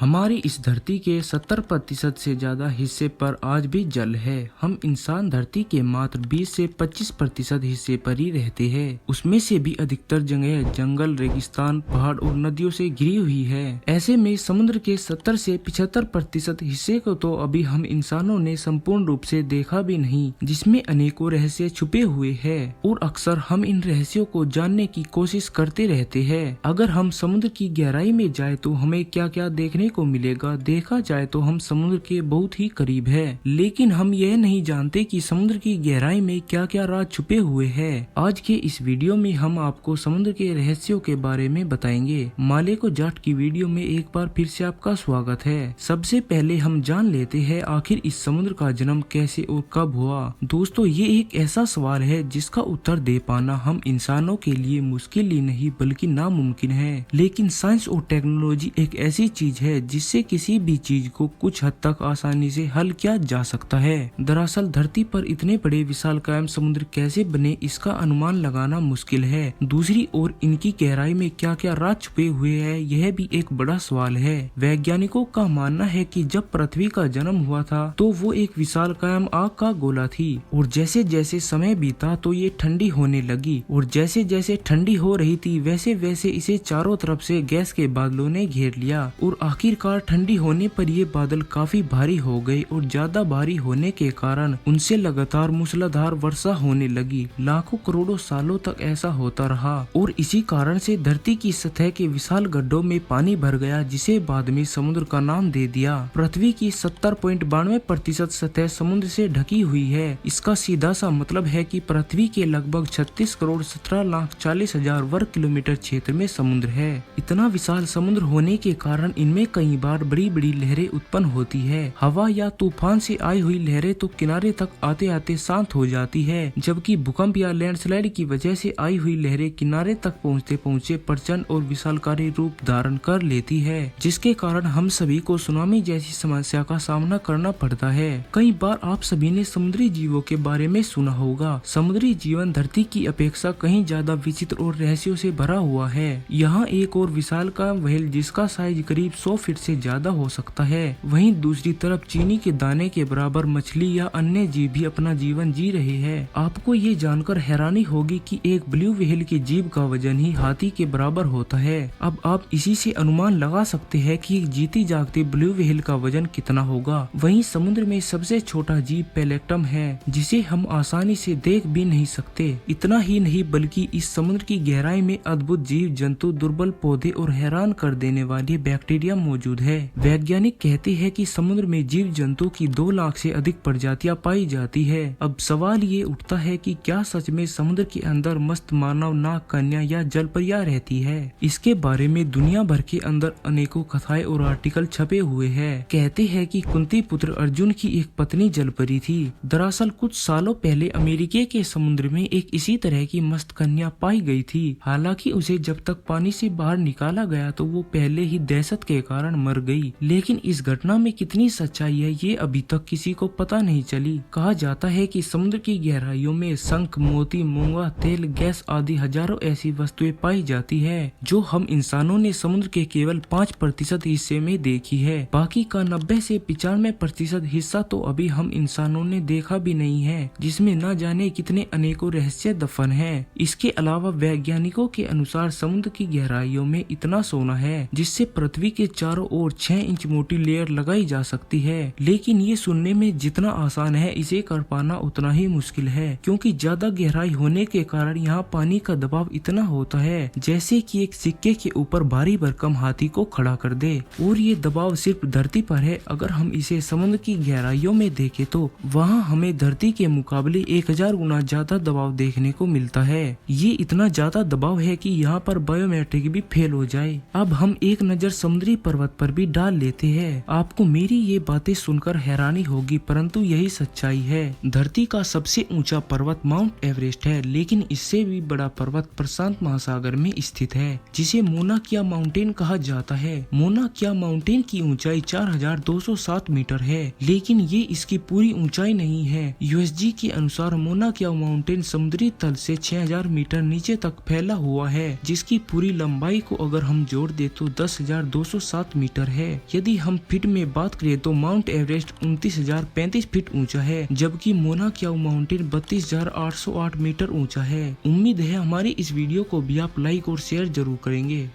हमारी इस धरती के 70% से ज्यादा हिस्से पर आज भी जल है। हम इंसान धरती के मात्र 20 से 25% हिस्से पर ही रहते हैं। उसमें से भी अधिकतर जगह जंगल, रेगिस्तान, पहाड़ और नदियों से घिरी हुई है। ऐसे में समुद्र के 70 से 75% हिस्से को तो अभी हम इंसानों ने संपूर्ण रूप से देखा भी नहीं, जिसमें अनेकों रहस्य छुपे हुए हैं और अक्सर हम इन रहस्यों को जानने की कोशिश करते रहते हैं। अगर हम समुद्र की गहराई में जाए तो हमें क्या क्या देखने को मिलेगा। देखा जाए तो हम समुद्र के बहुत ही करीब है, लेकिन हम यह नहीं जानते कि समुद्र की गहराई में क्या क्या राज छुपे हुए हैं। आज के इस वीडियो में हम आपको समुद्र के रहस्यों के बारे में बताएंगे। माले को जाट की वीडियो में एक बार फिर से आपका स्वागत है। सबसे पहले हम जान लेते हैं आखिर इस समुद्र का जन्म कैसे और कब हुआ। दोस्तों, ये एक ऐसा सवाल है जिसका उत्तर दे पाना हम इंसानों के लिए मुश्किल ही नहीं बल्कि नामुमकिन है। लेकिन साइंस और टेक्नोलॉजी एक ऐसी चीज है जिससे किसी भी चीज को कुछ हद तक आसानी से हल किया जा सकता है। दरअसल धरती पर इतने बड़े विशालकाय समुद्र कैसे बने, इसका अनुमान लगाना मुश्किल है। दूसरी ओर इनकी गहराई में क्या क्या राज छुपे हुए हैं, यह भी एक बड़ा सवाल है। वैज्ञानिकों का मानना है कि जब पृथ्वी का जन्म हुआ था तो वो एक विशालकाय आग का गोला थी और जैसे जैसे समय बीता तो ये ठंडी होने लगी और जैसे जैसे ठंडी हो रही थी वैसे वैसे इसे चारों तरफ से गैस के बादलों ने घेर लिया और आखिरकार ठंडी होने पर ये बादल काफी भारी हो गए और ज्यादा भारी होने के कारण उनसे लगातार मूसलाधार वर्षा होने लगी। लाखों करोड़ों सालों तक ऐसा होता रहा और इसी कारण से धरती की सतह के विशाल गड्ढों में पानी भर गया, जिसे बाद में समुद्र का नाम दे दिया। पृथ्वी की 70.92% सतह समुद्र से ढकी हुई है। इसका सीधा सा मतलब है कि पृथ्वी के लगभग 36,17,40,000 वर्ग किलोमीटर क्षेत्र में समुद्र है। इतना विशाल समुद्र होने के कारण इनमें कई बार बड़ी बड़ी लहरें उत्पन्न होती है। हवा या तूफान से आई हुई लहरें तो किनारे तक आते आते शांत हो जाती है, जबकि भूकंप या लैंडस्लाइड की वजह से आई हुई लहरें किनारे तक पहुँचते पहुँचे प्रचंड और विशालकारी रूप धारण कर लेती है, जिसके कारण हम सभी को सुनामी जैसी समस्या का सामना करना पड़ता है। कई बार आप सभी ने समुद्री जीवों के बारे में सुना होगा। समुद्री जीवन धरती की अपेक्षा कहीं ज्यादा विचित्र और रहस्यों से भरा हुआ है। यहाँ एक और विशालकाय व्हेल जिसका साइज करीब 100 फीट से ज्यादा हो सकता है। वहीं दूसरी तरफ चीनी के दाने के बराबर मछली या अन्य जीव भी अपना जीवन जी रहे हैं। आपको ये जानकर हैरानी होगी कि एक ब्लू व्हेल के जीव का वजन ही हाथी के बराबर होता है। अब आप इसी से अनुमान लगा सकते हैं कि जीती जागती ब्लू व्हेल का वजन कितना होगा। वहीं समुद्र में सबसे छोटा जीव पेलेक्टम है, जिसे हम आसानी से देख भी नहीं सकते। इतना ही नहीं बल्कि इस समुद्र की गहराई में अद्भुत जीव जंतु, दुर्बल पौधे और हैरान कर देने वाले बैक्टीरिया मौजूद है। वैज्ञानिक कहते हैं कि समुद्र में जीव जंतु की 2 लाख से अधिक प्रजातियां पाई जाती है। अब सवाल ये उठता है कि क्या सच में समुद्र के अंदर मस्त मानव, नाग कन्या या जलपरियां रहती है। इसके बारे में दुनिया भर के अंदर अनेकों कथाएं और आर्टिकल छपे हुए हैं। कहते हैं कि कुंती पुत्र अर्जुन की एक पत्नी जलपरी थी। दरअसल कुछ सालों पहले अमेरिका के समुद्र में एक इसी तरह की मस्त कन्या पाई गई थी। हालांकि उसे जब तक पानी से बाहर निकाला गया तो वो पहले ही दहशत के कारण मर गई। लेकिन इस घटना में कितनी सच्चाई है ये अभी तक किसी को पता नहीं चली। कहा जाता है कि समुद्र की गहराइयों में शंख, मोती, मूंगा, तेल, गैस आदि हजारों ऐसी वस्तुएं पाई जाती है जो हम इंसानों ने समुद्र के केवल 5% हिस्से में देखी है। बाकी का 90 से 95% हिस्सा तो अभी हम इंसानों ने देखा भी नहीं है, जिसमें न जाने कितने अनेकों रहस्य दफन है। इसके अलावा वैज्ञानिकों के अनुसार समुद्र की गहराइयों में इतना सोना है जिससे पृथ्वी के चारों ओर 6 इंच मोटी लेयर लगाई जा सकती है। लेकिन ये सुनने में जितना आसान है, इसे कर पाना उतना ही मुश्किल है, क्योंकि ज्यादा गहराई होने के कारण यहाँ पानी का दबाव इतना होता है जैसे कि एक सिक्के के ऊपर भारी भरकम हाथी को खड़ा कर दे। और ये दबाव सिर्फ धरती पर है। अगर हम इसे समुद्र की गहराइयों में देखें तो वहाँ हमें धरती के मुकाबले 1000 गुना ज्यादा दबाव देखने को मिलता है। ये इतना ज्यादा दबाव है कि यहाँ पर बायोमेट्रिक भी फेल हो जाए। अब हम एक नजर समुद्री पर्वत पर भी डाल लेते हैं। आपको मेरी ये बातें सुनकर हैरानी होगी, परंतु यही सच्चाई है। धरती का सबसे ऊंचा पर्वत माउंट एवरेस्ट है, लेकिन इससे भी बड़ा पर्वत प्रशांत महासागर में स्थित है, जिसे मोना किया माउंटेन कहा जाता है। मोना किया माउंटेन की ऊंचाई 4207 मीटर है, लेकिन ये इसकी पूरी ऊंचाई नहीं है। यूएसजी के अनुसार मोना किया माउंटेन समुद्री तल से 6000 मीटर नीचे तक फैला हुआ है, जिसकी पूरी लंबाई को अगर हम जोड़ दे तो 10,207 7 मीटर है। यदि हम फीट में बात करें तो माउंट एवरेस्ट 29,035 फीट ऊंचा है, जबकि मोना क्याऊ माउंटेन 32,808 मीटर ऊंचा है। उम्मीद है हमारी इस वीडियो को भी आप लाइक और शेयर जरूर करेंगे।